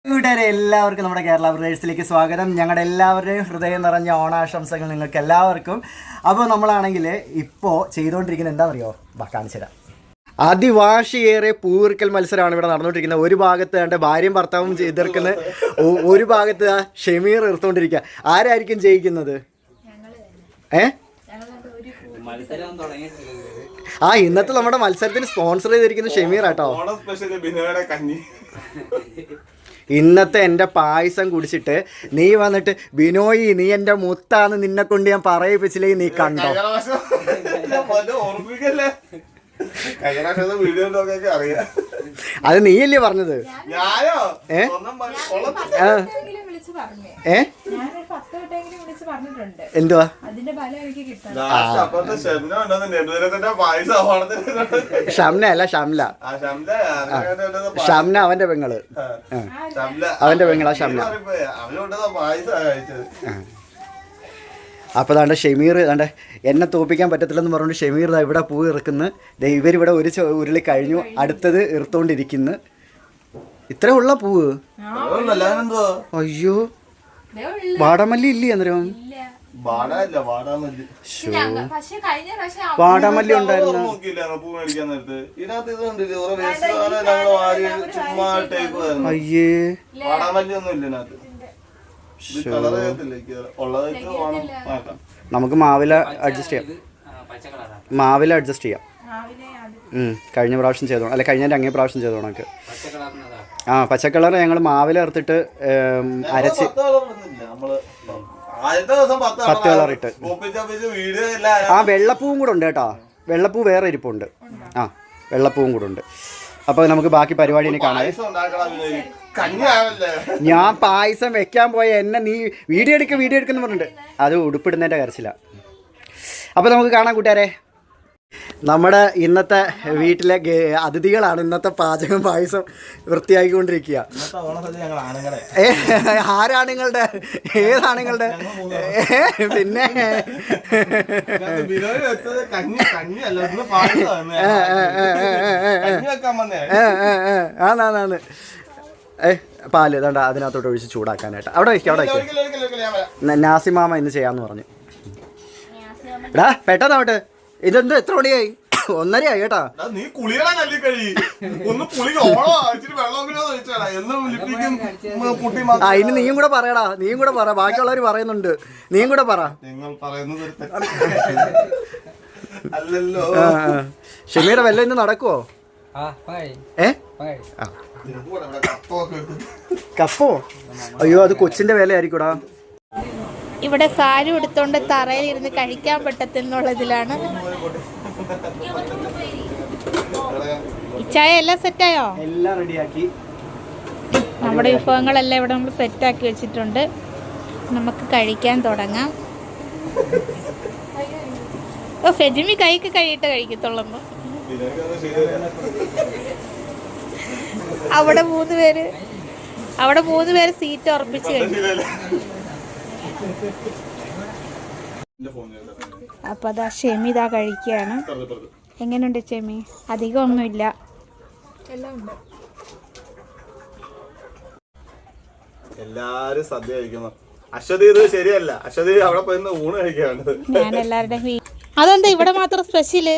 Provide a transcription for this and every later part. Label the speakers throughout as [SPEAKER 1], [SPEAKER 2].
[SPEAKER 1] കൂട്ടുകാരെ എല്ലാവർക്കും നമ്മുടെ കേരള ബ്രദേഴ്സിലേക്ക് സ്വാഗതം. ഞങ്ങളുടെ എല്ലാവരുടെയും ഹൃദയം നിറഞ്ഞ ഓണാശംസകൾ നിങ്ങൾക്ക് എല്ലാവർക്കും. അപ്പോൾ നമ്മളാണെങ്കിൽ ഇപ്പോൾ ചെയ്തുകൊണ്ടിരിക്കുന്നത് എന്താണെന്നറിയോ? കാണിച്ചു തരാം. അതിവാശിയേറെ പൂവിറുക്കൽ മത്സരമാണ് ഇവിടെ നടന്നുകൊണ്ടിരിക്കുന്നത്. ഒരു ഭാഗത്ത് കണ്ട് ഭാര്യയും ഭർത്താവും എതിർക്കുന്ന, ഒരു ഭാഗത്ത് ഷമീർ എറുത്തോണ്ടിരിക്കുക. ആരായിരിക്കും ജയിക്കുന്നത്? ഇന്നത്തെ നമ്മുടെ മത്സരത്തിന് സ്പോൺസർ ചെയ്തിരിക്കുന്നത് ഷമീർ ആട്ടോ. ഇന്നത്തെ എൻ്റെ പായസം കുടിച്ചിട്ട് നീ വന്നിട്ട് ബിനോയി നീ എൻ്റെ മുത്താന്ന് നിന്നെ കൊണ്ട് ഞാൻ പറയിപ്പിച്ചില്ലെങ്കിൽ നീ കണ്ടോ? അത് നീയല്ലേ പറഞ്ഞത്? എന്തുവാ ഷംന അല്ല ഷംല. ഷംന അവന്റെ പെങ്ങള്, അവന്റെ പെങ്ങളാ ഷംന. അപ്പോൾ ദാണ്ട് ഷമീർ ദാണ്ട് എന്നെ തോപ്പിക്കാൻ പറ്റത്തില്ലെന്ന് പറഞ്ഞുകൊണ്ട് ഷമീർ ഇവിടെ പൂ ഇറക്കുന്നു. ഇവരിവിടെ ഒരു ഉരുളി കഴിഞ്ഞു, അടുത്തത് ഇറുത്തോണ്ടിരിക്കുന്നു. ഇത്ര ഉള്ള പൂവ്. അയ്യോ, വാടാമല്ലി ഇല്ലേ അന്നേരം? വാടാമല്ലി ഉണ്ടായിരുന്നു. അയ്യേ, നമുക്ക് മാവില അഡ്ജസ്റ്റ് ചെയ്യാം. മാവില അഡ്ജസ്റ്റ് ചെയ്യാം. കഴിഞ്ഞ പ്രാവശ്യം ചെയ്തോണം, അല്ല കഴിഞ്ഞ അങ്ങേ പ്രാവശ്യം ചെയ്തോണം നമുക്ക്. പച്ചക്കളർ ഞങ്ങൾ മാവില എടുത്തിട്ട് അരച്ച് 10 കളർ ഇട്ട്. വെള്ളപ്പൂവും കൂടെ ഉണ്ട് കേട്ടോ. വെള്ളപ്പൂ വേറെ ഇരിപ്പുണ്ട്. വെള്ളപ്പൂവും കൂടെ ഉണ്ട്. അപ്പോൾ നമുക്ക് ബാക്കി പരിപാടി ഇനി കാണാം. ഞാൻ പായസം വെക്കാൻ പോയ എന്നെ നീ വീഡിയോ എടുക്കുന്നു പറഞ്ഞിട്ടുണ്ട്. അത് ഉടുപ്പിടുന്നതിൻ്റെ കരച്ചിലാണ്. അപ്പോൾ നമുക്ക് കാണാം കൂട്ടുകാരെ. നമ്മുടെ ഇന്നത്തെ വീട്ടിലെ അതിഥികളാണ് ഇന്നത്തെ പാചകം പായസം വൃത്തിയാക്കിക്കൊണ്ടിരിക്കുക. ആരാണുങ്ങളുടെ? ഏതാണുങ്ങളുടെ? പിന്നെ ആന്നാന്ന് പാല് ദാണ്ട അതിനകത്തോട്ട് ഒഴിച്ച് ചൂടാക്കാനായിട്ട്. അവിടെ വയ്ക്കുക. നാസിമാമ ഇന്ന് ചെയ്യാന്ന് പറഞ്ഞു. എടാ പെട്ടെന്നാവട്ടെ. ഇതെന്ത് എത്ര മണിയായി? 1:30 ആയി കേട്ടാ. ഇനി നീയും കൂടെ പറയടാ. നീയും കൂടെ പറ. ബാക്കിയുള്ളവർ പറയുന്നുണ്ട്. നീയും കൂടെ പറ. ഷമീറ വല്ല ഇന്ന് നടക്കുവോ? കപ്പോ? അയ്യോ, അത് കൊച്ചിന്റെ വില ആയിരിക്കൂടാ.
[SPEAKER 2] ഇവിടെ സാരി എടുത്തോണ്ട് തറയിൽ ഇരുന്ന് കഴിക്കാൻ പറ്റത്തെന്നുള്ളതിലാണ്. ചായ എല്ലാം സെറ്റായോ?
[SPEAKER 1] എല്ലാം റെഡിയാക്കി.
[SPEAKER 2] നമ്മുടെ വിഭവങ്ങളെല്ലാം ഇവിടെ നമ്മൾ സെറ്റാക്കി വെച്ചിട്ടുണ്ട്. നമുക്ക് കഴിക്കാൻ തുടങ്ങാം. ഫെജിമി കൈക്ക് കഴിയിട്ട് കഴിക്കത്തുള്ളൂ. അവിടെ 3 പേര് സീറ്റ് ഉറപ്പിച്ച് കഴിഞ്ഞു. അപ്പൊ അതാ ഷെമി ഇതാ കഴിക്കുകയാണ്. എങ്ങനെയുണ്ട് ഷെമി? അധികം ഒന്നുമില്ല.
[SPEAKER 3] എല്ലാരും സദ്യ കഴിക്കുന്നു. അശ്വതി ഇത് ശരിയല്ല. അശ്വതി അവിടെ പോയി ഊണ് കഴിക്കാണ്.
[SPEAKER 2] ഞാൻ എല്ലാവരുടെ അതെന്താ ഇവിടെ മാത്രം സ്പെഷ്യല്?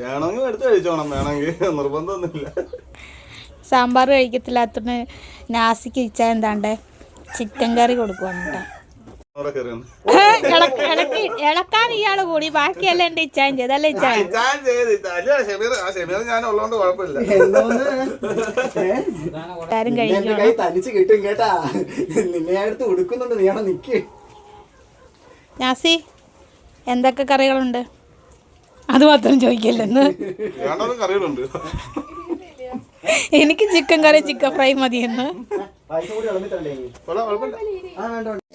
[SPEAKER 3] വേണമെങ്കിൽ എടുത്ത് കഴിച്ചോണം, വേണമെങ്കിൽ നിർബന്ധമൊന്നുമില്ല.
[SPEAKER 2] സാമ്പാർ കഴിക്കത്തില്ലാത്തതിന് നാസിക്ക് ഇച്ചാ എന്താണ്ട് ചിക്കൻ കറി കൊടുക്കുവാണ് കേട്ടോ. ഇളക്കാൻ ഇയാള് കൂടി, ബാക്കിയെല്ലാം എന്റെ ഇച്ചാൻ ചെയ്തല്ലേ? എല്ലാരും നാസി എന്തൊക്കെ കറികളുണ്ട്? അത് മാത്രം ചോദിക്കല്ലെന്ന്. എനിക്ക് ചിക്കൻ കറി ചിക്കൻ ഫ്രൈ മതിയെന്ന്.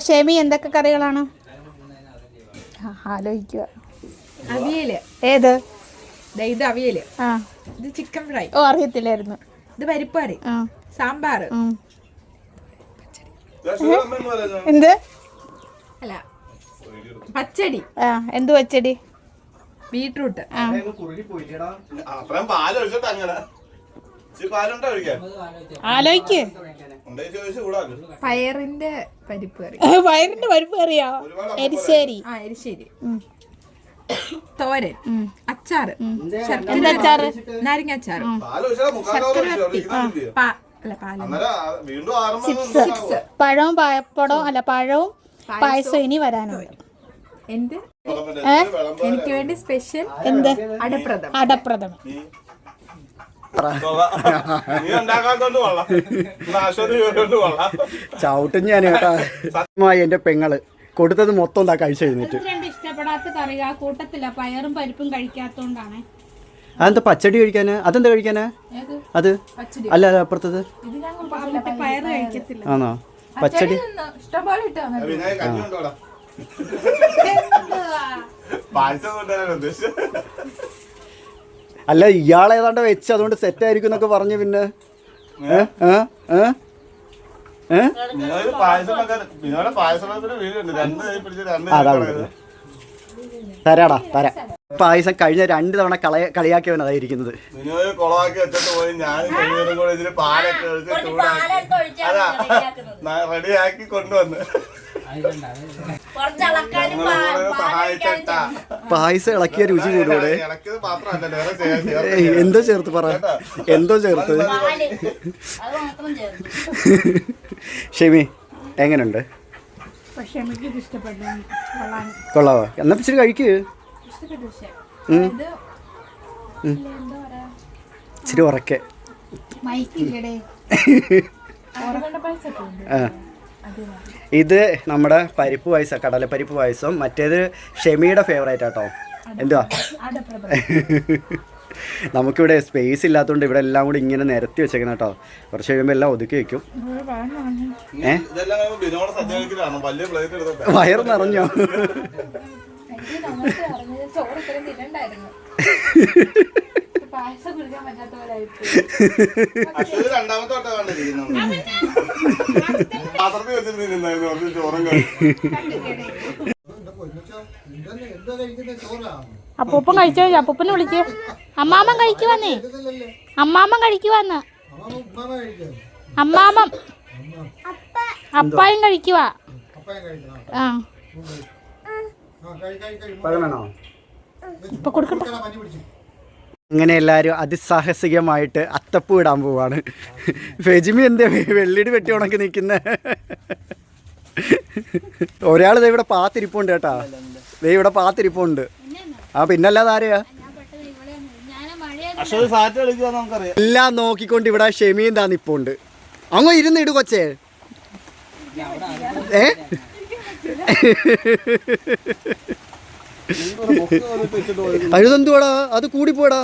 [SPEAKER 2] ഷെമി എന്തൊക്കെ കറികളാണ്? ആലോചിക്കുക.
[SPEAKER 4] അവിയല്.
[SPEAKER 2] ഏത്?
[SPEAKER 4] ഇത് അവിയല്. ഇത് ചിക്കൻ ഫ്രൈ.
[SPEAKER 2] ഓ, അറിയത്തില്ലായിരുന്നു.
[SPEAKER 4] ഇത് പരിപ്പാറി. സാമ്പാർ.
[SPEAKER 2] എന്ത്?
[SPEAKER 4] അല്ല, പച്ചടി.
[SPEAKER 2] എന്ത് പച്ചടി?
[SPEAKER 4] ബീട്രൂട്ട്.
[SPEAKER 3] പാലുണ്ടോ കഴിക്കാൻ?
[SPEAKER 2] ആലോചിക്ക്.
[SPEAKER 3] ഉണ്ടേ ചോദിച്ചു കൂടാതെ.
[SPEAKER 4] പയറിന്റെ പരിപ്പ് കറി.
[SPEAKER 2] വയറിന്റെ പരിപ്പ് കറിയോ? എരിശ്ശേരി.
[SPEAKER 4] ആ എരിശ്ശേരി. തോരൻ. അച്ചാറ്.
[SPEAKER 2] അച്ചാറ്.
[SPEAKER 4] നാരങ്ങ അച്ചാറ്.
[SPEAKER 3] പാല് ഒഴിച്ചാ മുക്കാൽ കവർ ഒഴിച്ചു. അവിടെ ഇരിക്കുന്നില്ലയോ?
[SPEAKER 4] അല്ല പാല്.
[SPEAKER 3] അന്നേരം വീണ്ടും ആരംഭം.
[SPEAKER 2] പഴവും പായപ്പടവും അല്ല പഴവും പായസം ഇനി വരാനുണ്ട്.
[SPEAKER 4] എന്ത് എനിക്ക് വേണ്ടി സ്പെഷ്യൽ
[SPEAKER 2] എന്ത്?
[SPEAKER 4] അടപ്രഥമൻ.
[SPEAKER 2] അടപ്രഥമൻ.
[SPEAKER 3] നീ ഉണ്ടാക്കാത്തോണ്ട് കൊള്ളാം. അശ്വതി കൊണ്ട് കൊള്ളാം.
[SPEAKER 1] ചവിട്ടും ഞാൻ കേട്ടാ. സത്യമായി എന്റെ പെങ്ങള് കൊടുത്തത് മൊത്തം എന്താ കഴിച്ചു കഴിഞ്ഞിട്ട്.
[SPEAKER 2] ഇഷ്ടപ്പെടാത്ത കറി ആ കൂട്ടത്തില്ല, പയറും പരിപ്പും കഴിക്കാത്തോണ്ടാണ്.
[SPEAKER 1] അതെന്താ പച്ചടി കഴിക്കാന്? അതെന്താ കഴിക്കാനാ? അത് അല്ല അപ്പുറത്തത്
[SPEAKER 2] പയറ് കഴിക്കത്തില്ല.
[SPEAKER 1] ആണോ? പച്ചടി
[SPEAKER 4] ഇഷ്ടംപോലെ ഇട്ടോ.
[SPEAKER 3] വിനായക കഞ്ഞി കൊണ്ടോടാ. പായസം കൊണ്ടുവരാൻ ഉദ്ദേശിച്ചത്.
[SPEAKER 1] അല്ല ഇയാളേതാണ്ട് വെച്ച് അതുകൊണ്ട് സെറ്റ് ആയിരിക്കും എന്നൊക്കെ പറഞ്ഞു. പിന്നെ തരാടാ തരാ. പായസം കഴിഞ്ഞ 2 തവണ കളിയാക്കിയവൻ അതായിരിക്കുന്നത്.
[SPEAKER 3] കൊളവാക്കി വെച്ചിട്ട് പോയി ഞാൻ കൂടെ ഇതിന് പാലൊക്കെ ഒഴിച്ച് ചൂടാക്കി അതാ റെഡിയാക്കി കൊണ്ടുവന്ന്
[SPEAKER 1] പായസം ഇളക്കിയ രുചി കൂടെ.
[SPEAKER 3] ഇളക്കിയത് മാത്രമല്ല
[SPEAKER 1] എന്തോ ചേർത്ത് പറ, എന്തോ ചേർത്ത്. ഷെമി എങ്ങനുണ്ട്? കൊള്ളാവോ? എന്നാ ഇച്ചിരി കഴിക്ക്. ഇച്ചിരി ഉറക്കെ. ഇത് നമ്മുടെ പരിപ്പ് പായസം, കടലപ്പരിപ്പ് പായസം. മറ്റേത് ഷെമിയുടെ ഫേവറേറ്റ് ആട്ടോ. എന്തുവാ? നമുക്കിവിടെ സ്പേസ് ഇല്ലാത്തതുകൊണ്ട് ഇവിടെ എല്ലാം കൂടി ഇങ്ങനെ നിരത്തി വെച്ചേക്കണം കേട്ടോ. കുറച്ച് കഴിയുമ്പോൾ എല്ലാം ഒതുക്കി വെക്കും. വയറ് നിറഞ്ഞോ?
[SPEAKER 2] അപ്പൂപ്പൻ കഴിച്ചോ? അപ്പൂപ്പനെ വിളിക്ക്. അമ്മാമ്മൻ കഴിക്കുവാന്നേ. അമ്മാമ്മൻ കഴിക്കുവാന്ന്. അമ്മാമ്മൻ അപ്പായും കഴിക്കുവാ. ആ ഇപ്പൊ കൊടുക്കട്ടെ.
[SPEAKER 1] അങ്ങനെ എല്ലാവരും അതിസാഹസികമായിട്ട് അത്തപ്പൂ ഇടാൻ പോവാണ്. ഫെജിമി എന്താ വെള്ളിടി വെട്ടി ഉണക്കി നിൽക്കുന്ന? ഒരാൾ ദേ ഇവിടെ പാത്തിരിപ്പുണ്ട് കേട്ടാ. ദേ ഇവിടെ പാത്തിരിപ്പുണ്ട്. ആ പിന്നല്ലാതെ ആരെയാ? എല്ലാം നോക്കിക്കൊണ്ട് ഇവിടെ ഷെമിയും താ നിപ്പുണ്ട്. അങ്ങോ ഇരുന്നിട് കൊച്ചേ. അഴുതെന്തുവാടാ? അത് കൂടിപ്പോടാ.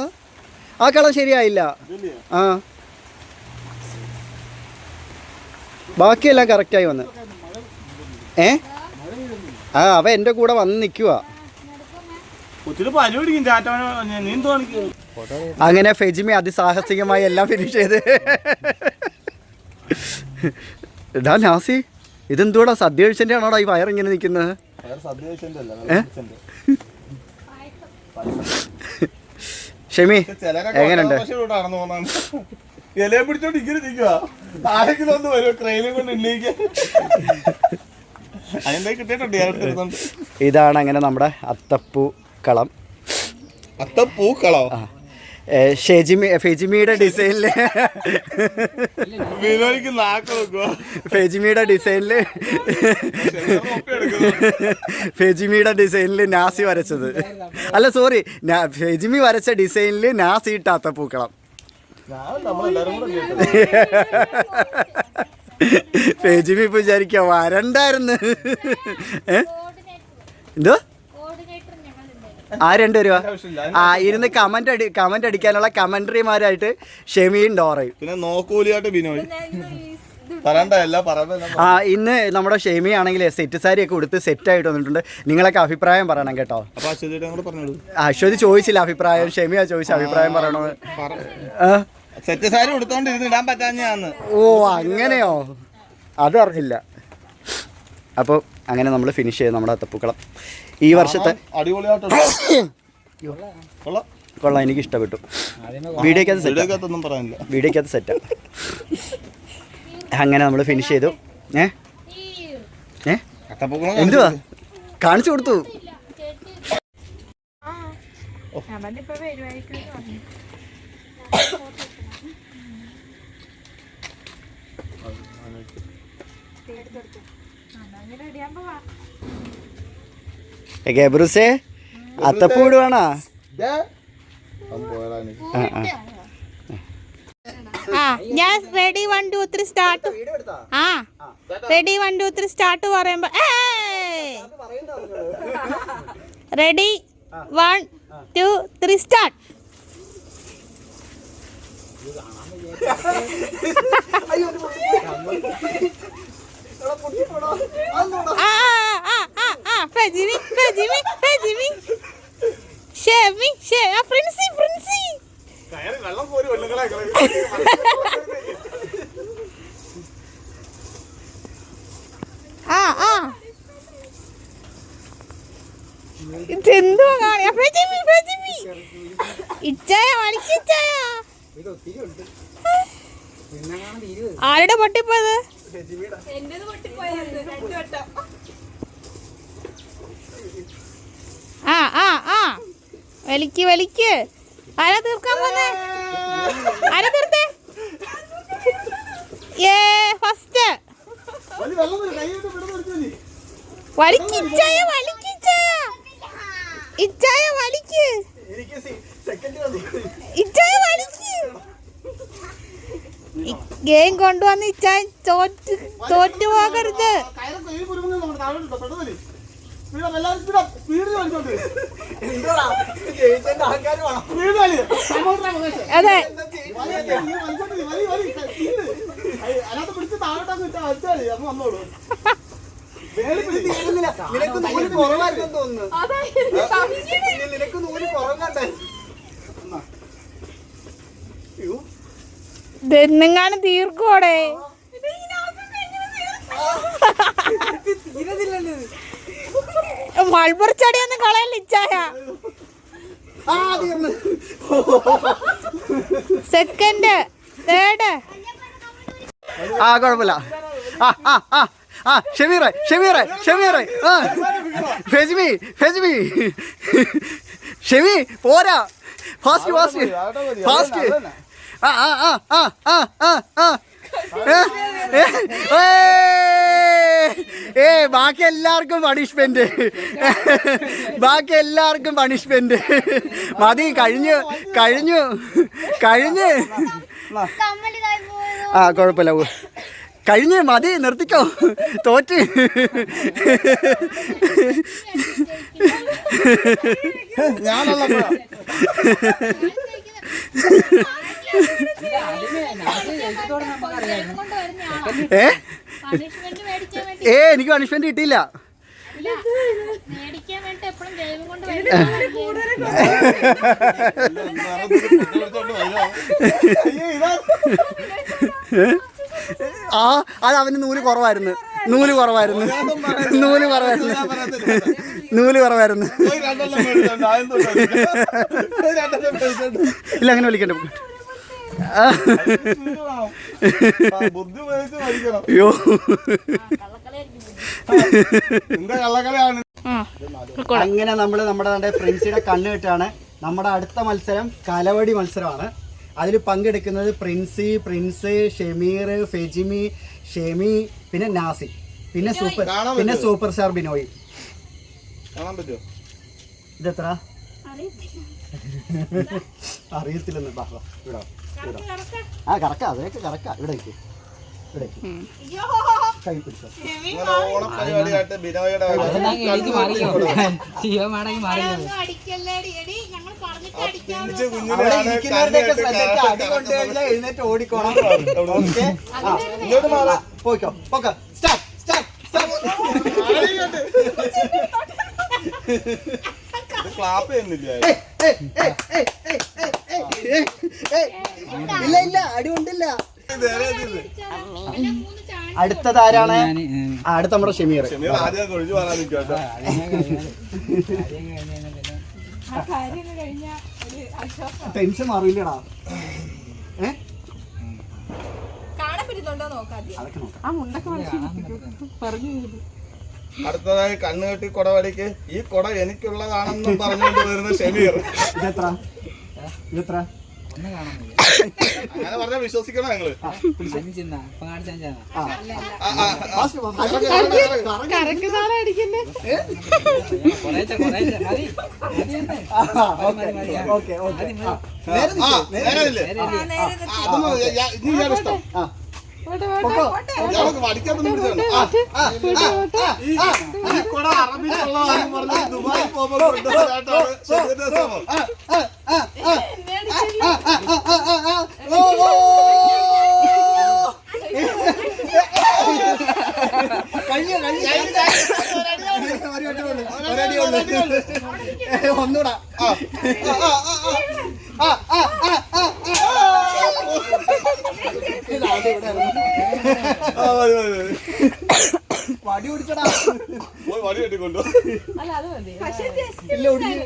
[SPEAKER 1] ആ കളർ ശരിയായില്ല. ആ ബാക്കിയെല്ലാം കറക്റ്റായി വന്ന്. ആ അവ എൻ്റെ കൂടെ വന്ന് നിൽക്കുക. അങ്ങനെ ഫെജിമി അതിസാഹസികമായി എല്ലാം ഫിനിഷ് ചെയ്ത്. എടാ നാസി, ഇതെന്തുവാടാ? സദ്യ കഴിച്ചതിൻ്റെ ആണോടാ ഈ വയറിങ്ങനെ നിൽക്കുന്നത്? ഷെമി എങ്ങനെയുണ്ട്?
[SPEAKER 3] ഇലയെ പിടിച്ചോണ്ട് ഇങ്ങനെ നിൽക്കുക. ആരെങ്കിലും ഒന്ന് വരുമോ ട്രെയിനിൽ കൊണ്ട് ഉന്നയിക്കാൻ? കിട്ടിയിട്ടുണ്ട്.
[SPEAKER 1] ഇതാണ് അങ്ങനെ നമ്മുടെ അത്തപ്പൂക്കളം.
[SPEAKER 3] അത്തപ്പൂക്കളോ?
[SPEAKER 1] ഫെജിമിയുടെ ഡിസൈനില് ഫെജിമിയുടെ ഡിസൈനില് നാസി വരച്ചത് അല്ല, സോറി, ഫെജിമി വരച്ച ഡിസൈനില് നാസി ഇട്ട അത്തപ്പൂക്കളം. ഫെജിമി ഇപ്പൊ വിചാരിക്ക വരണ്ടായിരുന്നു. എന്തോ ആ 2 രൂപ ഇരുന്ന് കമന്റ് അടിക്കാനുള്ള കമന്ററിമാരായിട്ട് ഷെമിയും ഡോറയും.
[SPEAKER 3] പിന്നെ നോക്കൂലിയായിട്ട് ബിനോയ്.
[SPEAKER 1] ഇന്ന് നമ്മുടെ ഷെമി ആണെങ്കിൽ സെറ്റ് സാരി ഒക്കെ കൊടുത്ത് സെറ്റ് ആയിട്ട് വന്നിട്ടുണ്ട്. നിങ്ങളൊക്കെ അഭിപ്രായം പറയണം കേട്ടോ. അശ്വതി ചോദിച്ചില്ല അഭിപ്രായം, ഷെമിയാ ചോദിച്ച അഭിപ്രായം പറയണത്.
[SPEAKER 3] സെറ്റ് സാരി കൊടുത്തോണ്ട് ഇടാൻ പറ്റാഞ്ഞാന്ന്.
[SPEAKER 1] ഓ അങ്ങനെയോ? അത് അറിഞ്ഞില്ല. അപ്പോൾ അങ്ങനെ നമ്മൾ ഫിനിഷ് ചെയ്ത് നമ്മുടെ അത്തപ്പൂക്കളം ഈ വർഷത്തെ. കൊള്ളാം, എനിക്ക് ഇഷ്ടപ്പെട്ടു. വീഡിയോക്കകത്ത് സെറ്റ്,
[SPEAKER 3] വീഡിയോക്കകത്തൊന്നും പറയാനില്ല.
[SPEAKER 1] വീഡിയോക്കകത്ത് സെറ്റാണ്. അങ്ങനെ നമ്മൾ ഫിനിഷ് ചെയ്തു. എന്തുവാ കാണിച്ചു കൊടുത്തു. ഗബ്രൂസേ അത്തപ്പൂട് വേണോ?
[SPEAKER 2] ഞാൻ റെഡി 1 2 3 സ്റ്റാർട്ട്. റെഡി 1 2 3 സ്റ്റാർട്ട് പറയുമ്പോ റെഡി 1 2 3 സ്റ്റാർട്ട്. ഇതെന്തുവാ കാണിയാ? ഇച്ചായ വലിക്കിച്ചായ. ആരുടെ പൊട്ടിപ്പോയത്? വലിക്ക്. ആരാ തീർക്കാൻ പോന്നെ? ആരാ തീർത്തേ? ഫസ്റ്റ് വലിക്കിച്ചായ. ഇച്ചായ വലിക്ക്. ഇച്ചായ വലിക്ക്. ഗെയിം കൊണ്ടുവന്ന് ഇച്ചായ തോറ്റു പോകരുത്. അതെ ഇതെന്നെങ്ങാനും തീർക്കോടെ. മൾബറിച്ചടിയൊന്നും കളയല്ല ഇച്ചായ. സെക്കൻഡ് തേർഡ്
[SPEAKER 1] കുഴപ്പമില്ല. ഷമീറെ ഷെമി പോരാ. ഫാസ്റ്റ് ബാക്കി എല്ലാവർക്കും പണിഷ്മെന്റ്. മതി, കഴിഞ്ഞു. കുഴപ്പമില്ല, കഴിഞ്ഞ് മതി, നിർത്തിക്കോ. തോറ്റ്. എനിക്ക് പണിഷ്മെന്റ് കിട്ടിയില്ല. അത് അവന് നൂല് കുറവായിരുന്നു. ഇല്ല, അങ്ങനെ വിളിക്കണ്ട. അയ്യോ, അങ്ങനെ നമ്മുടെ പ്രിൻസിയുടെ കണ്ണ് കെട്ടാണ്. നമ്മുടെ അടുത്ത മത്സരം കലവടി മത്സരമാണ്. അതിൽ പങ്കെടുക്കുന്നത് പ്രിൻസ്, ഷമീർ, ഫെജിമി, ഷെമി, പിന്നെ നാസി, പിന്നെ സൂപ്പർ സ്റ്റാർ ബിനോയ്. ഇതെത്ര അറിയത്തില്ലെന്ന്. കറക്ക, അതിനൊക്കെ കറക്ക. ഇവിടെ കൈ പിടിച്ചോ. എഴുന്നേറ്റ് ഓടിക്കോണം. പോയിക്കോ.
[SPEAKER 3] ക്ലാപ്പ് ചെയ്യുന്നില്ല.
[SPEAKER 1] ഇല്ല, അടി കൊണ്ടില്ല. അടുത്തത് ആരാണ്? അടുത്ത നമ്മുടെ ഷമീർ. ടെൻഷൻ മാറിയില്ലടാ.
[SPEAKER 4] കാണാൻ പറ്റുന്നുണ്ടോ നോക്കാതെ
[SPEAKER 1] അതൊക്കെ നോക്കാം.
[SPEAKER 4] ആ മുണ്ടൊക്കെ പറഞ്ഞു
[SPEAKER 3] അടുത്തതായി കണ്ണുകെട്ടി കുട വടിക്ക്. ഈ കുട എനിക്കുള്ളതാണെന്നും പറഞ്ഞുകൊണ്ട് വരുന്ന ഷമീർ.
[SPEAKER 1] ഇതെത്ര?
[SPEAKER 3] അങ്ങനെ പറഞ്ഞാൽ വിശ്വസിക്കണം ഞങ്ങള്.
[SPEAKER 4] കറക്കുന്നതാണ് അടിക്കുന്നേ.
[SPEAKER 3] ദുബായി പോകുമ്പോൾ
[SPEAKER 1] ഒന്നൂടാ. വടി പിടിച്ചടാ.
[SPEAKER 3] വടി കെട്ടിക്കൊണ്ടു.
[SPEAKER 4] അല്ല അത് മതി.
[SPEAKER 1] ഇല്ല ഒടിഞ്ഞു.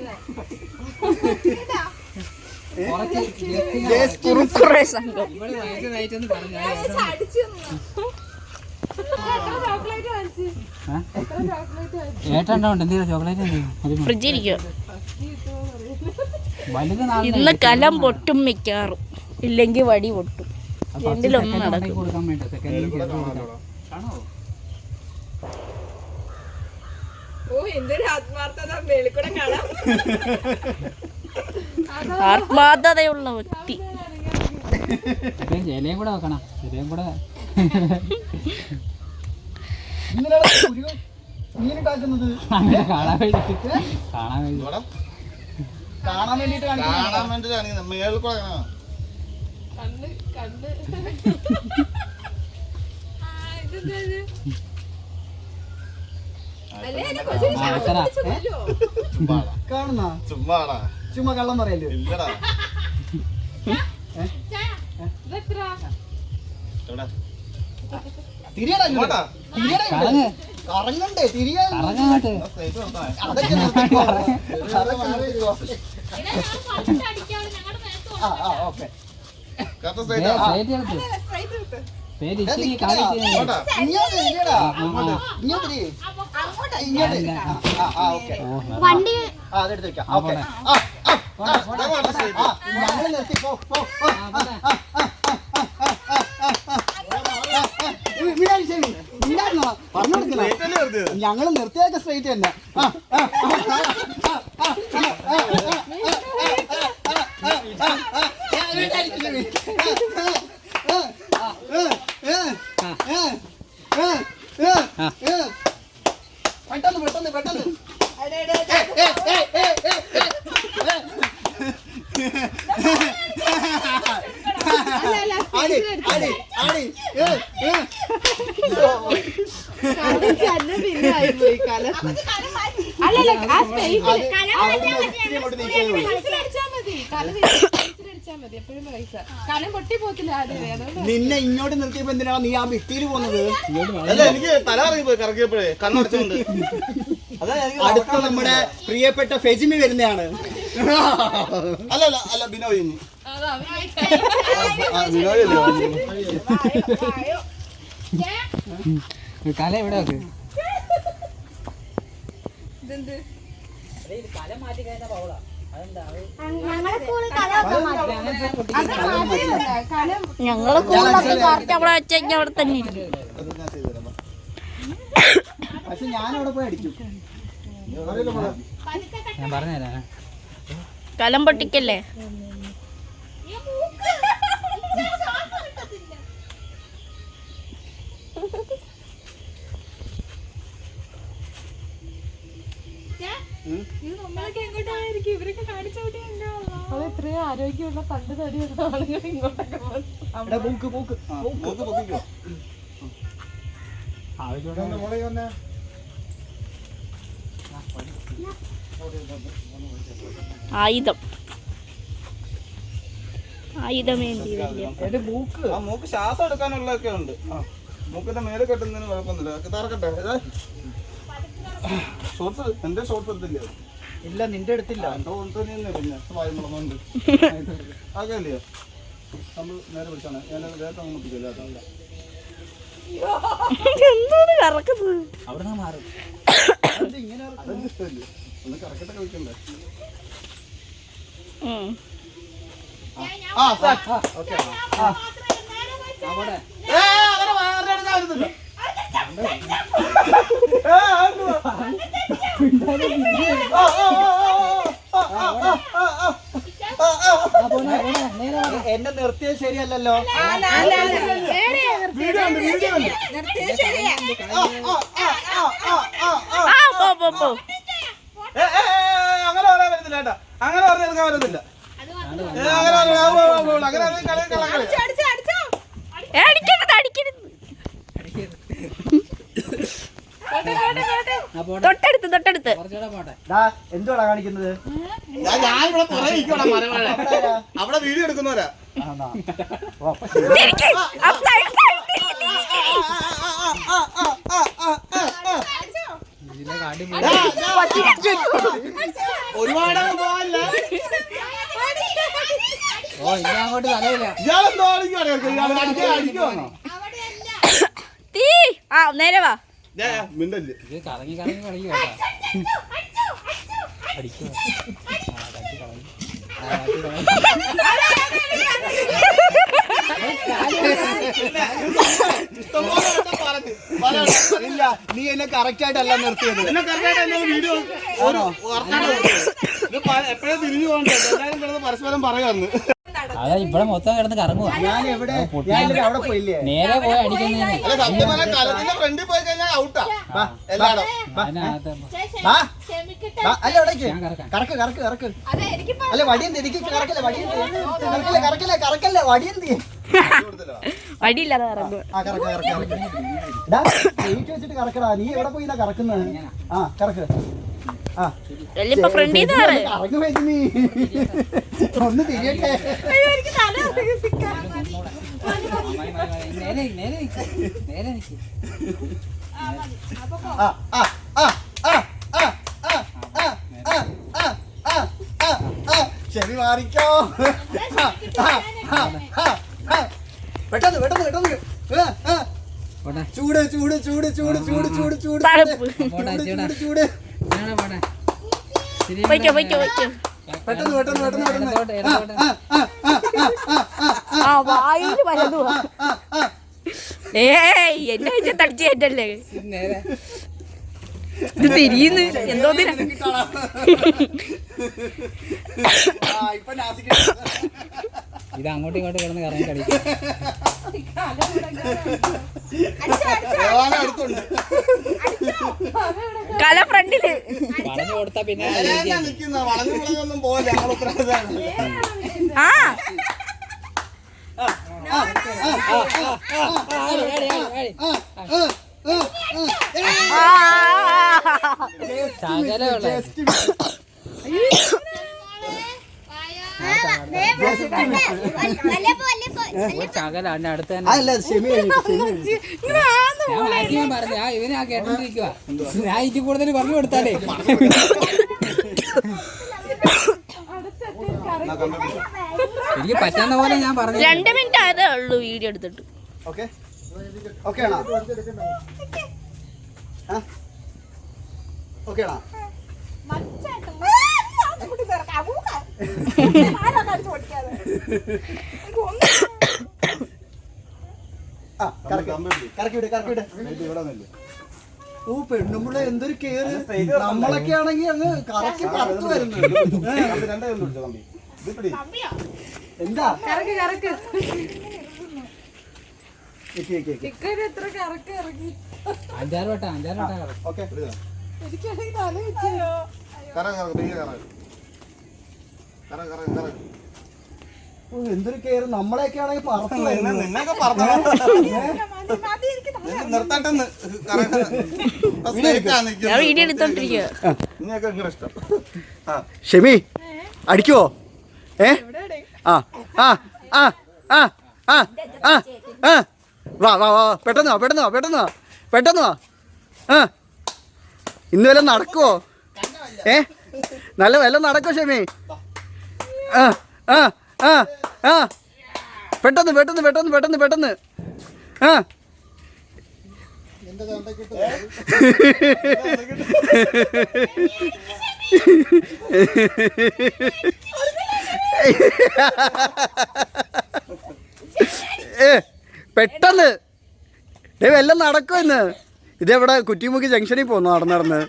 [SPEAKER 2] ഫ്രിഡ്ജിരിക്കോ ഇന്ന് കലം പൊട്ടും മിക്കാറും, ഇല്ലെങ്കിൽ വടി പൊട്ടും. രണ്ടിലൊന്നും നടക്കും.
[SPEAKER 4] ഓ എന്തൊരു ആത്മാർത്ഥത മേളിക്കൂടെ കാണാം.
[SPEAKER 2] ആത്മാർത്ഥതയുള്ള വ്യക്തി.
[SPEAKER 5] ജലയും കൂടെ വെക്കണം. ജലയും കൂടെ അങ്ങനെ കാണാൻ വേണ്ടിട്ട്
[SPEAKER 1] കാണാൻ വേണ്ടിട്ട്
[SPEAKER 3] മേളിൽ കൂടെ കാണാം.
[SPEAKER 4] കണ്ണ്
[SPEAKER 1] കാണുന്ന
[SPEAKER 3] ചുമ്മാടാ.
[SPEAKER 1] ചുമ്മാ കള്ളം പറയല്ലോ.
[SPEAKER 3] ഇല്ലടാ.
[SPEAKER 1] തിരിയടാ ഇങ്ങോട്ടാ.
[SPEAKER 5] കറങ്ങ്
[SPEAKER 1] കറങ്ങണ്ടേ? തിരിയാ.
[SPEAKER 5] കറങ്ങാട്ട്
[SPEAKER 1] അതൊക്കെ നിർത്തിക്കോ. ഓക്കെ.
[SPEAKER 5] പേര് ഇച്ചിരി കാണിച്ചു.
[SPEAKER 1] ഇങ്ങോട്ട് തിരിയടാ. ഇങ്ങോട്ട് തിരി. ഇങ്ങോട്ട്. ഓക്കെ.
[SPEAKER 2] വണ്ടി
[SPEAKER 1] അതെടുത്ത് വെക്കാം. ഓക്കെ. ഞങ്ങൾ നിർത്തി. ഞങ്ങൾ നിർത്തിയൊക്കെ സ്ട്രൈറ്റ് തന്നെ. പെട്ടെന്ന് നിന്നെ ഇങ്ങോട്ട് നിർത്തിയപ്പോ എന്തിനാ നീ ആ ഭിത്തിയിൽ പോകുന്നത്?
[SPEAKER 3] അല്ല, എനിക്ക് തല ഇറങ്ങി പോയി കറക്കിയപ്പോഴേ കണ്ണടച്ചുകൊണ്ട്.
[SPEAKER 1] അടുത്ത നമ്മുടെ പ്രിയപ്പെട്ട ഫെജിമി വരുന്നതാണ്.
[SPEAKER 3] അല്ല ബിനോയ്.
[SPEAKER 5] കല എവിടെ വെക്ക്?
[SPEAKER 2] ഞങ്ങള് കൂടുതലൊക്കെ കറക്റ്റ് അവിടെ വെച്ച് കഴിഞ്ഞാൽ അവിടെ തന്നെ ഇരിക്കും.
[SPEAKER 1] പക്ഷെ ഞാനവിടെ പോയി അടിക്കും.
[SPEAKER 5] ഞാൻ പറഞ്ഞുതരാം.
[SPEAKER 2] കലം പൊട്ടിക്കല്ലേ?
[SPEAKER 4] ഇവരൊക്കെ കാണിച്ചോട്ടിയുണ്ടോ? അത് എത്രയോ ആരോഗ്യമുള്ള പണ്ട് തടിയുള്ള ആളുകൾ ഇങ്ങോട്ടൊക്കെ
[SPEAKER 2] ആയുധമേന്തി
[SPEAKER 3] മൂക്ക് ശ്വാസം എടുക്കാനുള്ളതൊക്കെ ഉണ്ട്. മൂക്കിന്റെ മേലെ കെട്ടുന്നതിന് കുഴപ്പമൊന്നുമില്ല. തറക്കട്ടെ. ഷോർട്സ് എന്റെ ഷോർട്സ് എടുത്തില്ലേ?
[SPEAKER 1] ഇല്ല നിന്റെ അടുത്തില്ല.
[SPEAKER 3] പിന്നെ വായുമുളന്നുണ്ട് അതല്ലയോ നമ്മൾ നേരെ വിളിച്ചാണ് ഞാൻ നേരത്തെ അങ്ങ് മുട്ടിക്കില്ല
[SPEAKER 2] എന്താണ് കറക്കുന്നത്?
[SPEAKER 5] അവിടെ നിന്ന് മാറും.
[SPEAKER 3] ഇങ്ങനെ അതൊന്നും ഇഷ്ടമല്ലേ ഒന്ന് കറക്കട്ടെ കളിക്കണ്ടേ ഓക്കെ
[SPEAKER 5] അവിടെ
[SPEAKER 3] അങ്ങനെ മാറിയെടുക്കാൻ വരുന്നില്ല
[SPEAKER 1] എന്നെ നിർത്തിയത് ശരിയല്ലല്ലോ.
[SPEAKER 3] അങ്ങനെ പറയാൻ പറ്റത്തില്ല കേട്ടാ അങ്ങനെ പറഞ്ഞെടുക്കാൻ പറ്റത്തില്ല
[SPEAKER 2] തൊട്ടടുത്ത് തൊട്ടടുത്ത്
[SPEAKER 5] കുറച്ചുകൂടെ പോട്ടെ.
[SPEAKER 1] എന്തുവാടാ കാണിക്കുന്നത്?
[SPEAKER 3] ഞാൻ ഇവിടെ പുറകെ ഇരിക്കോടാ മരമഴ അവിടെ വീഡിയോ എടുക്കുന്നവരാ
[SPEAKER 1] ആണോ?
[SPEAKER 5] ഇതിലെ കാട്ടി
[SPEAKER 3] ഒരുപാട് പോവല്ല
[SPEAKER 5] ഓ ഇനി അങ്ങോട്ട് തലയില്ല.
[SPEAKER 3] ഇയാളെന്തോ അടിക്കുവാണോ
[SPEAKER 2] തീ ആ നേരെ വാ.
[SPEAKER 3] മിണ്ടല്ലേ
[SPEAKER 5] ഇത് കറങ്ങി കറങ്ങി കളിക്കും കേട്ടോ. അടിക്കുക. തട്ടി കളയും. തട്ടി കളയും.
[SPEAKER 1] ഇല്ല നീ എന്നെ കറക്റ്റ് ആയിട്ടല്ല നിർത്തിയത്.
[SPEAKER 3] എന്നെ കറക്റ്റായിട്ട് വീഡിയോ എപ്പോഴും തിരിഞ്ഞു പോകണ്ടേ എല്ലാവരും കിടന്ന് പരസ്പരം പറയാന്ന്
[SPEAKER 5] അതാ ഇവിടെ മൊത്തം കിടന്ന് കറങ്ങുക.
[SPEAKER 1] ഞാൻ എവിടെ അവിടെ പോയില്ലേ?
[SPEAKER 5] നേരെ പോയി അടിക്കുന്നതിന്
[SPEAKER 3] അല്ല സത്യം പറഞ്ഞാൽ കലത്തിന്റെ ഫ്രണ്ടിൽ പോയി കഴിഞ്ഞാൽ ഔട്ടാ എല്ലായിടും
[SPEAKER 5] അതിനകത്ത്
[SPEAKER 1] അല്ല എവിടേക്ക്
[SPEAKER 5] ഞാൻ കറക്കാം.
[SPEAKER 1] കറക്ക് കറക്ക് കറക്ക്. അല്ല വടിയെന്ത് എനിക്ക് കറക്കല്ലേ വടിയെന്ത് കറക്കല്ലേ കറക്കല്ലേ കറക്കല്ലേ വടിയെന്ത്
[SPEAKER 2] വടിയില്ലാതെ ഇറങ്ങുക.
[SPEAKER 1] ആ കറക്ക കറക്ക വെയിറ്റ് വെച്ചിട്ട് കറക്കടാ. നീ എവിടെ പോയി കറക്കുന്നത്? ആ കറക്ക്. ആ
[SPEAKER 2] ഇപ്പൊ ഫ്രണ്ടിൽ നിന്ന്
[SPEAKER 1] കറങ്ങു വെച്ച് നീ ഒന്ന് തിരിയട്ടെ.
[SPEAKER 5] നേരെ നേരെ നിൽക്ക്. നേരെ നിൽക്ക്.
[SPEAKER 1] ആ ആ ആ ആ ആ ആ ആ ആ ആ ആ ആ ശരി മാറിക്കോ. പെട്ടെന്ന് പെട്ടെന്ന് പെട്ടെന്ന്.
[SPEAKER 5] പോട്ടെ.
[SPEAKER 1] ചൂട് ചൂട് ചൂട് ചൂട് ചൂട് ചൂട് ചൂട്
[SPEAKER 2] തണുപ്പ്.
[SPEAKER 1] ചൂട് ചൂട്.
[SPEAKER 5] ഇങ്ങനെ പോട്ടെ. ശരി,
[SPEAKER 2] പൊയ്ക്കോ പൊയ്ക്കോ പൊയ്ക്കോ.
[SPEAKER 1] പെട്ടെന്ന് പെട്ടെന്ന് പെട്ടെന്ന് പെട്ടെന്ന്.
[SPEAKER 5] ഇടത്തോട്ട്, ഇടത്തോട്ട്.
[SPEAKER 2] ആ വായില് പലതുവാ. ഏയ് എന്നെ വെച്ച് തടിച്ചു കയറ്റല്ലേ.
[SPEAKER 5] നേരെ
[SPEAKER 2] ഇത് തിരിയുന്നു എന്തോ
[SPEAKER 1] ഇപ്പൊ നാസിക്ക്
[SPEAKER 5] ഇത് അങ്ങോട്ടും ഇങ്ങോട്ടും കിടന്ന് കറങ്ങി കളിക്കും.
[SPEAKER 3] അടുത്തുണ്ട്
[SPEAKER 2] കല ഫ്രണ്ടില്
[SPEAKER 5] പറഞ്ഞു കൊടുത്താ പിന്നെ
[SPEAKER 3] നിൽക്കുന്ന വളഞ്ഞു വളഞ്ഞൊന്നും പോലെ ഞങ്ങൾ ഉത്തരവാദിത്തമാണ്
[SPEAKER 2] ആ
[SPEAKER 5] ശകല അതിന്റെ അടുത്ത് തന്നെ.
[SPEAKER 1] അല്ല ക്ഷമ
[SPEAKER 5] ഞാൻ മാക്സിമം പറഞ്ഞു ഇവനെ ആ കേട്ടോണ്ടിരിക്കുക. ഞാൻ ഇതിൽ കൂടുതൽ പറഞ്ഞു കൊടുത്താലേ എനിക്ക് പറ്റാവുന്ന പോലെ ഞാൻ പറഞ്ഞു.
[SPEAKER 2] 2 മിനിറ്റ് ആയതേ ഉള്ളൂ വീഡിയോ എടുത്തിട്ട്.
[SPEAKER 1] ഓക്കെ ഓക്കെ ആണോ? ഓക്കെ ആണോ? ആ കറക്കി വിട് കറക്കി വിട്. ഓ പെണ്ണുമ്പളെ എന്തൊരു കേറ്. നമ്മളൊക്കെ ആണെങ്കി അങ്ങ് കറക്കി പറത്തു വരുന്നു. എന്താ
[SPEAKER 5] അഞ്ചാറ് വട്ടം
[SPEAKER 3] ഓക്കെ
[SPEAKER 1] എന്തൊരു കേറ്. നമ്മളെയൊക്കെ ആണെങ്കിൽ പറത്തു വരുന്നു.
[SPEAKER 3] നിന്നൊക്കെ പറഞ്ഞു നിർത്തട്ടെന്ന്
[SPEAKER 2] ഞാൻ വീഡിയോ എടുത്തോണ്ടിരിക്കുക.
[SPEAKER 3] നിന്നൊക്കെ ഇങ്ങനെ ഇഷ്ടം ആ
[SPEAKER 1] ഷെമി അടിക്കുവോ? ആ ആ ആ ആ ആ ആ ആ വാ വാ വാ പെട്ടെന്ന് വാ പെട്ടെന്ന് വാ പെട്ടെന്ന് വാ പെട്ടെന്ന് വാ. ആ ഇന്ന് വല്ല നടക്കുവോ? നല്ല വല്ലതും നടക്കോ ഷെമി? ആ ആ ആ ആ പെട്ടെന്ന് പെട്ടെന്ന് പെട്ടെന്ന് പെട്ടെന്ന് പെട്ടെന്ന് ആ പെട്ടെന്ന് വല്ലതും നടക്കും ഇന്ന്. ഇതെവിടെ കുറ്റിമുക്കി ജംഗ്ഷനിൽ പോന്നു നടന്ന്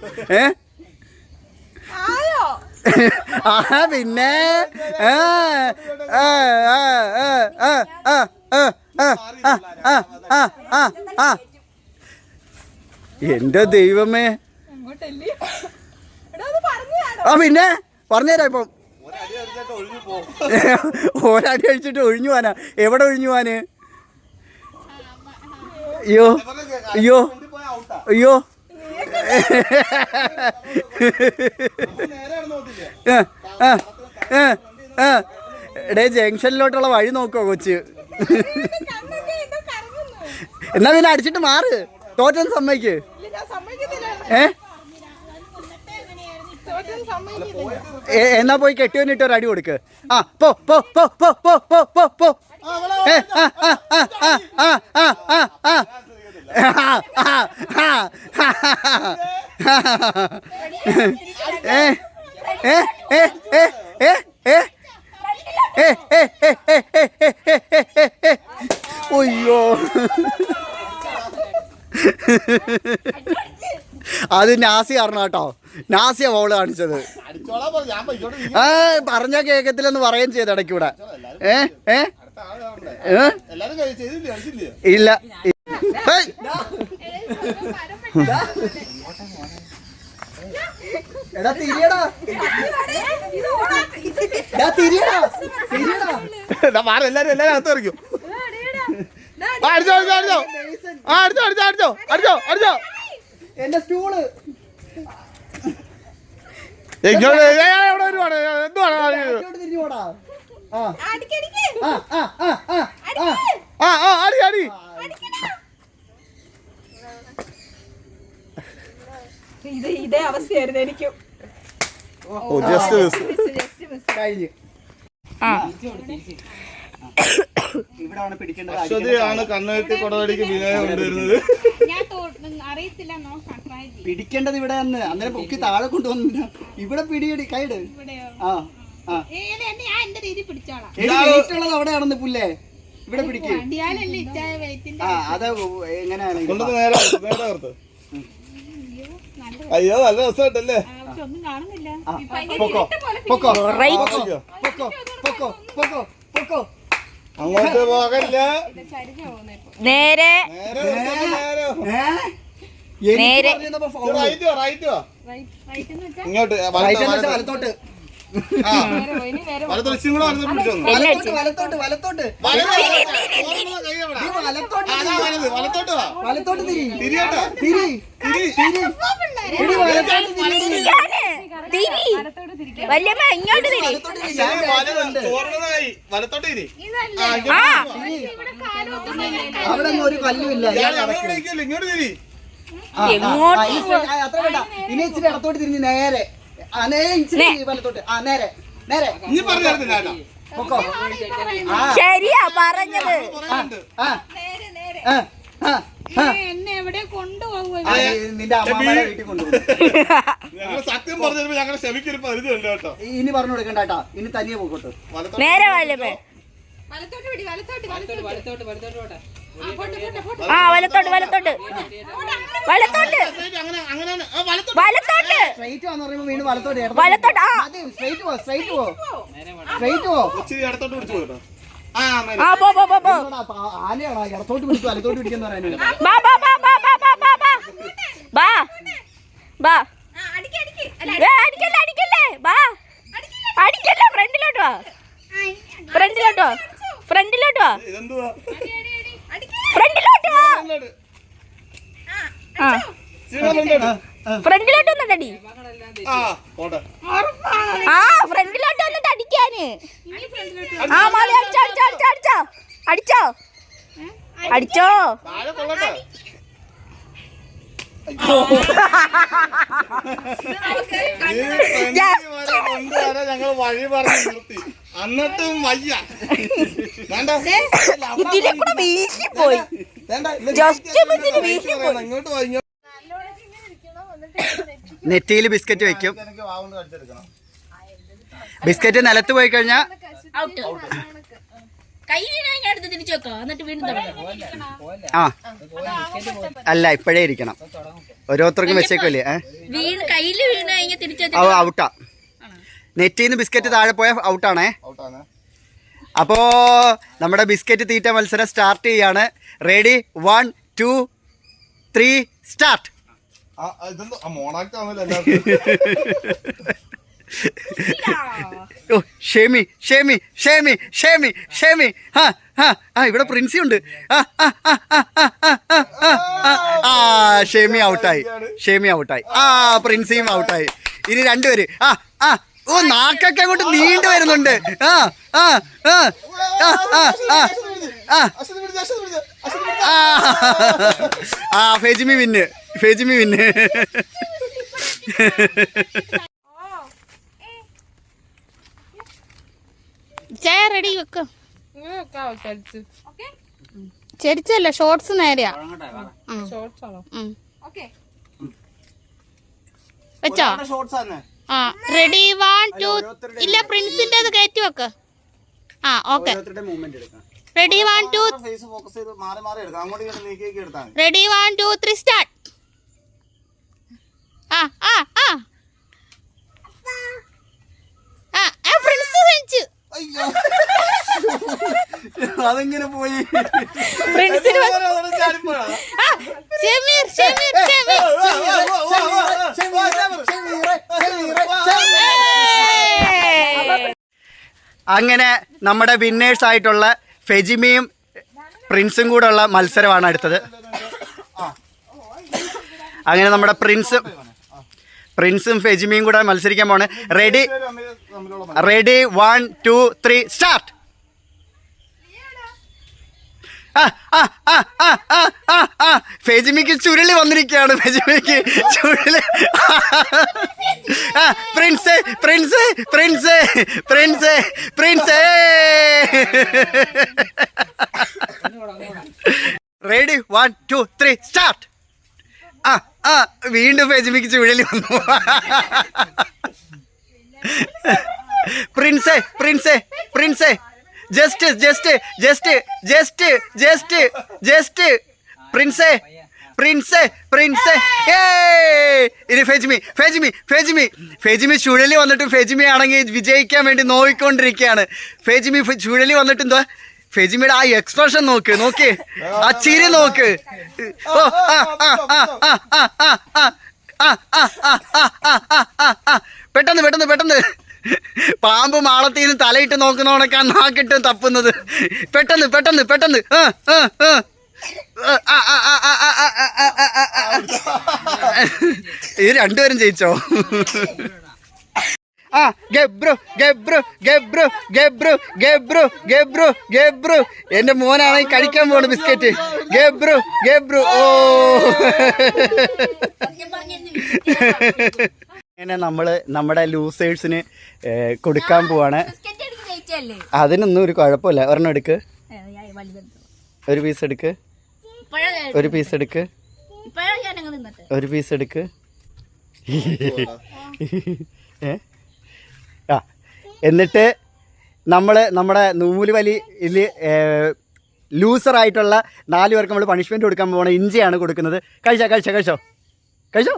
[SPEAKER 1] ആ പിന്നെ എന്റെ ദൈവമേ. ആ പിന്നെ പറഞ്ഞുതരാം. ഇപ്പം ഒരടി അടിച്ചിട്ട് ഒഴിഞ്ഞു പോവാനാ? എവിടെ ഒഴിഞ്ഞു പോവാന്? അയ്യോ അയ്യോ അയ്യോ. എടേ ജംഗ്ഷനിലോട്ടുള്ള വഴി നോക്കോ കൊച്ച്? എന്നാ പിന്നെ അടിച്ചിട്ട് മാറ്. തോറ്റൊന്ന് സമ്മതിക്ക്. എന്നാ പോയി കെട്ടിയോന്നിട്ട് ഒരു അടി കൊടുക്ക്. ആ പോ പോ പോ പോ പോ പോ പോ പോ. അയ്യോ അത് നാസി കാരണം കേട്ടോ. നാസിയ ബോള് കാണിച്ചത്. പറഞ്ഞ കേക്കത്തില്ലെന്ന് പറയുകയും ചെയ്ത് ഇടയ്ക്കൂടെ. ഇല്ല എടാ തിരിയടാ തിരിയടാ തിരിയടാ. എല്ലാരും അകത്ത് പറിക്കും. അടിച്ചോ അടിച്ചോ അടിച്ചോ അടിച്ചോ അടിച്ചോ അടിച്ചോ അടിച്ചോ അടിച്ചോ. എന്റെ സ്റ്റൂള്
[SPEAKER 4] ഇതേ അവസ്ഥയായിരുന്നു എനിക്കും.
[SPEAKER 1] കഴിഞ്ഞു. ഇവിടാണ് പിടിക്കേണ്ടത്.
[SPEAKER 3] അശ്വതിയാണ് കണ്ണുകെട്ടി കൊടവടിക്ക് വിനയം കൊണ്ടുവരുന്നത്.
[SPEAKER 1] പിടിക്കേണ്ടത് ഇവിടെ നിന്ന് അന്നേരം പൊക്കി താഴെ കൊണ്ടുവന്നില്ല. ഇവിടെ പിടിയടി കൈഡ്. ആ ഉള്ളത് അവിടെയാണെന്ന് പുല്ലേ. ഇവിടെ പിടിക്കും. ആ അത് എങ്ങനെയാണ്?
[SPEAKER 3] അയ്യോ നല്ല രസമായിട്ടല്ലേ. അങ്ങോട്ട് പോകല്ല.
[SPEAKER 2] നേരെ
[SPEAKER 3] ഇങ്ങോട്ട്
[SPEAKER 1] വലത്തോട്ട്
[SPEAKER 3] വലത്തോട്ട് വലത്തോട്ട് വലത്തോട്ട് തിരിയട്ടെ. വലത്തോട്ട് തിരി.
[SPEAKER 1] അവിടെ ഒരു കല്ലുമില്ല.
[SPEAKER 3] ഇങ്ങോട്ട് തിരി.
[SPEAKER 1] അത്ര വേണ്ട. ഇനി ഇച്ചിരി ഇടത്തോട്ട് തിരിഞ്ഞ് നേരെ വലത്തോട്ട്. ആ നേരെ നേരെ.
[SPEAKER 3] ഇനി പറഞ്ഞു
[SPEAKER 2] ശരിയാ പറഞ്ഞത്.
[SPEAKER 1] നിന്റെ അമ്മയുടെ വീട്ടിൽ കൊണ്ടുപോകും.
[SPEAKER 3] സത്യം പറഞ്ഞു ഞങ്ങൾ ക്ഷമിക്കൊരു പരിധി ഉണ്ട് കേട്ടോ.
[SPEAKER 1] ഇനി പറഞ്ഞു കൊടുക്കണ്ട കേട്ടോ. ഇനി തനിയെ പോകട്ടെ.
[SPEAKER 2] നേരെ ആ വലത്തോട്ട് വലത്തോട്ട് വലത്തോട്ട് വലത്തോട്ട്
[SPEAKER 1] സ്ട്രൈറ്റ് വന്ന് പറയുമ്പോ വീണ്ടും വലത്തോട്ട്
[SPEAKER 2] വലത്തോട്ട്. ആ
[SPEAKER 1] സ്ട്രൈറ്റ് പോ സ്ട്രൈറ്റ് പോ സ്ട്രൈറ്റ് പോ.
[SPEAKER 3] ഇച്ചിരി ഇടത്തോട്ട് പിടിച്ചു പോട്ടോ.
[SPEAKER 2] ആ പോ പോ പോ പോ.
[SPEAKER 1] ആനയാണോ ഇടത്തോട്ട് പിടിച്ചു വലത്തോട്ട് പിടിക്കുന്ന പറയാനോ?
[SPEAKER 2] ബാ ബാ ബാ ബാ ബാ ബാ ബാ ബാ ബാ ബാ. അടിക്കല്ലേ അടിക്കല്ലേ. ബാ അടിക്കല്ലേ. ഫ്രണ്ടിലോട്ട് വാ ഫ്രണ്ടിലോട്ട് വാ ഫ്രണ്ടിലോട്ട് വാ
[SPEAKER 3] ഇതെന്തുവാ?
[SPEAKER 2] ഫ്രണ്ടിലോട്ട് വാ. ആ ഫ്രണ്ടിലോട്ട് വന്നിട്ടടി. ആ ഫ്രണ്ടിലോട്ട് വന്നിട്ട് അടിക്കാന്. ആ മോളെ അടിച്ചോ അടിച്ചോ അടിച്ചോ അടിച്ചോ അടിച്ചോ അടിച്ചോ.
[SPEAKER 3] കൊണ്ടുവരാൻ ഞങ്ങൾ വഴി പറഞ്ഞ് നിർത്തി, എന്നിട്ടും വയ്യ.
[SPEAKER 2] ഇതിലെ കൂടെ വീശിപ്പോയി.
[SPEAKER 3] ഇങ്ങോട്ട് വയ്യ.
[SPEAKER 1] നെറ്റിയിൽ ബിസ്ക്കറ്റ് വെക്കും. ബിസ്ക്കറ്റ് നിലത്ത് പോയി കഴിഞ്ഞാൽ
[SPEAKER 2] കൈ വീണാൽ ഞാൻ എടുത്ത് തിരിച്ചു വെക്കാം, എന്നിട്ട് വീണ്ടും തുടങ്ങാം.
[SPEAKER 1] ആ അല്ല ഇപ്പോഴേ ഇരിക്കണം, ഓരോരുത്തർക്കും വെച്ചേക്കല്ലേ.
[SPEAKER 2] കയ്യില് വീണ് കഴിഞ്ഞാൽ തിരിച്ചു
[SPEAKER 1] ഔട്ടാ. നെറ്റിന്ന് ബിസ്ക്കറ്റ് താഴെ പോയ ഔട്ടാണേ. അപ്പോ നമ്മുടെ ബിസ്ക്കറ്റ് തീറ്റ മത്സരം സ്റ്റാർട്ട് ചെയ്യാണ്. Ready 1 2 3 start. ഓ ഷേമി ഷേമി ഷേമി ഷേമി ഷേമി. ഇവിടെ പ്രിൻസി ഉണ്ട്. ഷേമി ഔട്ടായി, ഷേമി ഔട്ടായി. പ്രിൻസിയും ഔട്ടായി. ഇനി രണ്ടുപേര്. ഓ നാക്കൊക്കെ അങ്ങോട്ട് നീണ്ടു വരുന്നുണ്ട്. ഫെജിമി വിന്ന്, ഫെജിമി വിന്ന്.
[SPEAKER 2] ചായ റെഡി വെക്ക്. ചെരിച്ചല്ല, ഷോർട്സ് നേരെയാ. വെച്ചോ? ആ റെഡി 1 2. ഇല്ല പ്രിൻസിന്റെ അത് കയറ്റി വെക്ക്. ആ okay. Ready 1 2. Ready 1 2 3 start. Prince കഴിച്ചു.
[SPEAKER 1] അതെങ്ങനെ പോയി?
[SPEAKER 2] ഷമീർ ഷമീർ ഷമീർ.
[SPEAKER 1] അങ്ങനെ നമ്മുടെ വിന്നേഴ്സ് ആയിട്ടുള്ള ഫെജിമിയും പ്രിൻസും കൂടെ ഉള്ള മത്സരമാണ് അടുത്തത്. അങ്ങനെ നമ്മുടെ പ്രിൻസും ഫെജിമിയും കൂടെ മത്സരിക്കാൻ പോണ്. Ready 1 2 3 start. ഫെജിമിക്ക് ചുരുളി വന്നിരിക്കുകയാണ്. ഫെജിമിക്ക് ചുരുളി. Prince Prince Prince Prince Prince. Ready 1 2 3 start. വീണ്ടും ഫെജിമിക്ക് ചുഴലി വന്നു. പ്രിൻസേ പ്രിൻസേ പ്രിൻസേ just just just just just just പ്രിൻസേ പ്രിൻസേ പ്രിൻസേ. ഇനി ഫെജിമി ഫെജിമി ഫെജിമി ഫെജിമി ചുഴലി വന്നിട്ട് ഫെജിമി ആണെങ്കിൽ വിജയിക്കാൻ വേണ്ടി നോക്കിക്കൊണ്ടിരിക്കുകയാണ്. ഫെജിമി ചുഴലി വന്നിട്ട് എന്താ ഫെജിമിയുടെ ആ എക്സ്പ്രഷൻ നോക്ക്, നോക്ക് ആ ചിരി നോക്ക്. പെട്ടെന്ന് പെട്ടെന്ന് പെട്ടെന്ന് പാമ്പ് മാളത്തിൽ നിന്ന് തലയിട്ട് നോക്കുന്നവണൊക്കെ നാക്കിട്ട് തപ്പുന്നത്. പെട്ടെന്ന് പെട്ടെന്ന് പെട്ടെന്ന്. ഇത് രണ്ടുപേരും ജയിച്ചോ? ഗബ്രു ഗബ്രു ഗബ്രു ഗബ്രു ഗബ്രു ഗബ്രു ഗബ്രു. എന്റെ മോനാണെങ്കിൽ കഴിക്കാൻ പോണ ബിസ്ക്കറ്റ്. ഗബ്രു ഗബ്രു. ഓ അങ്ങനെ നമ്മള് നമ്മുടെ ലൂസേഴ്സിന് കൊടുക്കാൻ പോവാണ്. അതിനൊന്നും ഒരു കുഴപ്പമില്ല. ഒരെണ്ണം എടുക്ക്, ഒരു പീസ് എടുക്ക്, ഒരു പീസ് എടുക്ക്, ഒരു പീസ് എടുക്ക്. എന്നിട്ട് നമ്മുടെ നൂലുവലിയിൽ ലൂസറായിട്ടുള്ള 4 പേർക്ക് നമ്മൾ പണിഷ്മെന്റ് കൊടുക്കാൻ പോകണം. ഇഞ്ചിയാണ് കൊടുക്കുന്നത്. കഴിച്ചോ കഴിച്ചോ കഴിച്ചോ കഴിച്ചോ.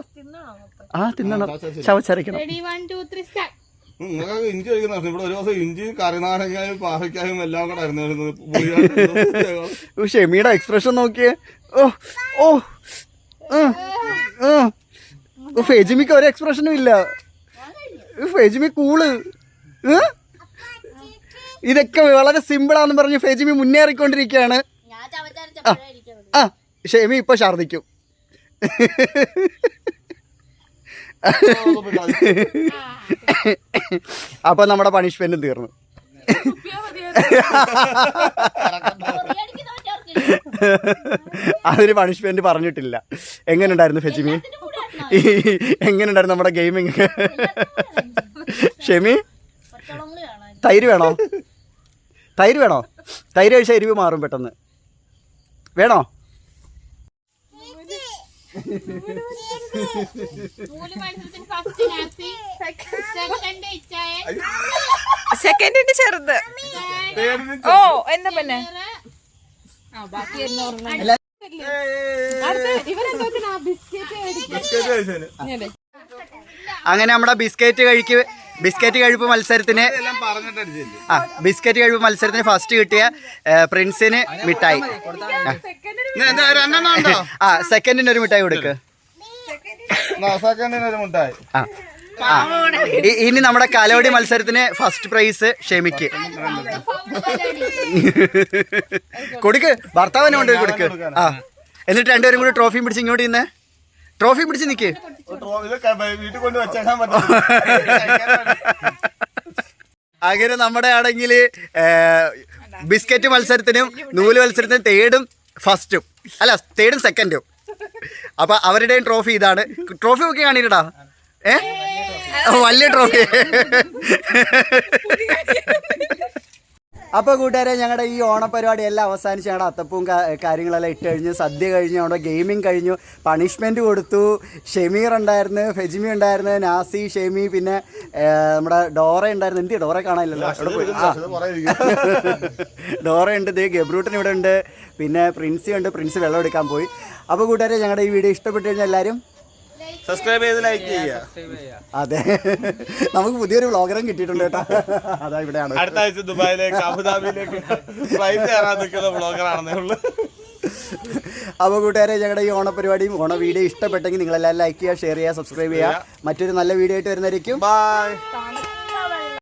[SPEAKER 1] തിന്നണം, ചവച്ചരക്കണം.
[SPEAKER 3] നിങ്ങൾക്ക് ഇഞ്ചി കഴിക്കുന്ന ഇവിടെ ഒരു ദിവസം ഇഞ്ചിയും കറിനാരങ്ങയും പാവയ്ക്കായും എല്ലാം കൂടെ ആയിരുന്നു.
[SPEAKER 1] ഷെമിയുടെ എക്സ്പ്രഷൻ നോക്കിയേ. ഫെജിമിക്ക് ഒരു എക്സ്പ്രഷനും ഇല്ല. ഫെജിമി കൂള്. ഇതൊക്കെ വളരെ സിമ്പിളാന്ന് പറഞ്ഞ് ഫെജിമി മുന്നേറിക്കൊണ്ടിരിക്കുകയാണ്. ഷെമി ഇപ്പൊ ഛർദിക്കും. അപ്പൊ നമ്മുടെ പണിഷ്മെന്റും തീർന്നു. അതിന് പണിഷ്മെന്റ് പറഞ്ഞിട്ടില്ല. എങ്ങനെയുണ്ടായിരുന്നു ഫെജിമി? എങ്ങനെയുണ്ടായിരുന്നു നമ്മുടെ ഗെയിമിങ്? ഷെമി, തൈര് വേണോ? തൈര് വേണോ? തൈര് കഴിച്ചാൽ എരിവ് മാറും പെട്ടെന്ന്. വേണോ?
[SPEAKER 2] സെക്കൻഡിന്റെ ചെറുത്. ഓ എന്താ പിന്നെ
[SPEAKER 1] അങ്ങനെ നമ്മുടെ ബിസ്ക്കറ്റ് കഴിപ്പ് മത്സരത്തിന് ബിസ്ക്കറ്റ് കഴിപ്പ് മത്സരത്തിന് ഫസ്റ്റ് കിട്ടിയ പ്രിൻസിന് മിഠായി. സെക്കൻഡിന് ഒരു മിഠായി കൊടുക്ക്. ഇനി നമ്മുടെ കലോടി മത്സരത്തിന് ഫസ്റ്റ് പ്രൈസ് ഷെമിക്ക് കൊടുക്ക്. ഭർത്താവിനെ കൊണ്ട് കൊടുക്ക്. എന്നിട്ട് രണ്ടുപേരും കൂടി ട്രോഫിയും പിടിച്ച് ഇങ്ങോട്ട് ഇന്ന് ട്രോഫി പിടിച്ച് നിക്ക്.
[SPEAKER 3] വീട്ടിൽ കൊണ്ട് വെച്ചേക്കാൻ പറ്റും.
[SPEAKER 1] അങ്ങനെ നമ്മുടെ ആണെങ്കിൽ ബിസ്ക്കറ്റ് മത്സരത്തിനും നൂല് മത്സരത്തിനും തേർഡും ഫസ്റ്റും അല്ല തേർഡും സെക്കൻഡും. അപ്പൊ അവരുടെയും ട്രോഫി ഇതാണ്. ട്രോഫി ഒക്കെ കാണിക്കട്ടാ. വലിയ ട്രോഫി. അപ്പോൾ കൂട്ടുകാരെ, ഞങ്ങളുടെ ഈ ഓണപരിപാടി എല്ലാം അവസാനിച്ച് ഞങ്ങളുടെ അത്തപ്പവും കാര്യങ്ങളെല്ലാം ഇട്ട് കഴിഞ്ഞു, സദ്യ കഴിഞ്ഞു, നമ്മുടെ ഗെയിമിങ് കഴിഞ്ഞു, പണിഷ്മെൻറ്റ് കൊടുത്തു. ഷെമീർ ഉണ്ടായിരുന്നു, ഫെജിമി ഉണ്ടായിരുന്നു, നാസി, ഷെമി, പിന്നെ നമ്മുടെ ഡോറ ഉണ്ടായിരുന്നു. എന്ത് ഡോറ കാണാനില്ലല്ലോ. ഡോറ ഉണ്ട്, ദേ ഗബ്രൂട്ടൻ ഇവിടെ ഉണ്ട്, പിന്നെ പ്രിൻസി ഉണ്ട്. പ്രിൻസ് വെള്ളം എടുക്കാൻ പോയി. അപ്പോൾ കൂട്ടുകാരെ, ഞങ്ങളുടെ ഈ വീഡിയോ ഇഷ്ടപ്പെട്ടു കഴിഞ്ഞാൽ എല്ലാവരും
[SPEAKER 3] സബ്സ്ക്രൈബ് ചെയ്ത് ലൈക്ക് ചെയ്യുക.
[SPEAKER 1] അതെ, നമുക്ക് പുതിയൊരു വ്ളോഗറും കിട്ടിയിട്ടുണ്ട് കേട്ടോ. അതാ ഇവിടെയാണ്.
[SPEAKER 3] അടുത്ത ആഴ്ച ദുബായിലേക്ക് അബുദാബിയിലേക്ക് ഫ്ലൈറ്റ് കയറാൻ നിൽക്കുന്ന വ്ളോഗറാണെന്നേ ഉള്ളൂ.
[SPEAKER 1] അപ്പോൾ കൂട്ടുകാരെ, ഞങ്ങളുടെ ഈ ഓണപരിപാടിയും ഓണ വീഡിയോ ഇഷ്ടപ്പെട്ടെങ്കിൽ നിങ്ങളെല്ലാം ലൈക്ക് ചെയ്യുക, ഷെയർ ചെയ്യുക, സബ്സ്ക്രൈബ് ചെയ്യുക. മറ്റൊരു നല്ല വീഡിയോ ആയിട്ട് വരുന്നതായിരിക്കും.
[SPEAKER 3] ബൈ.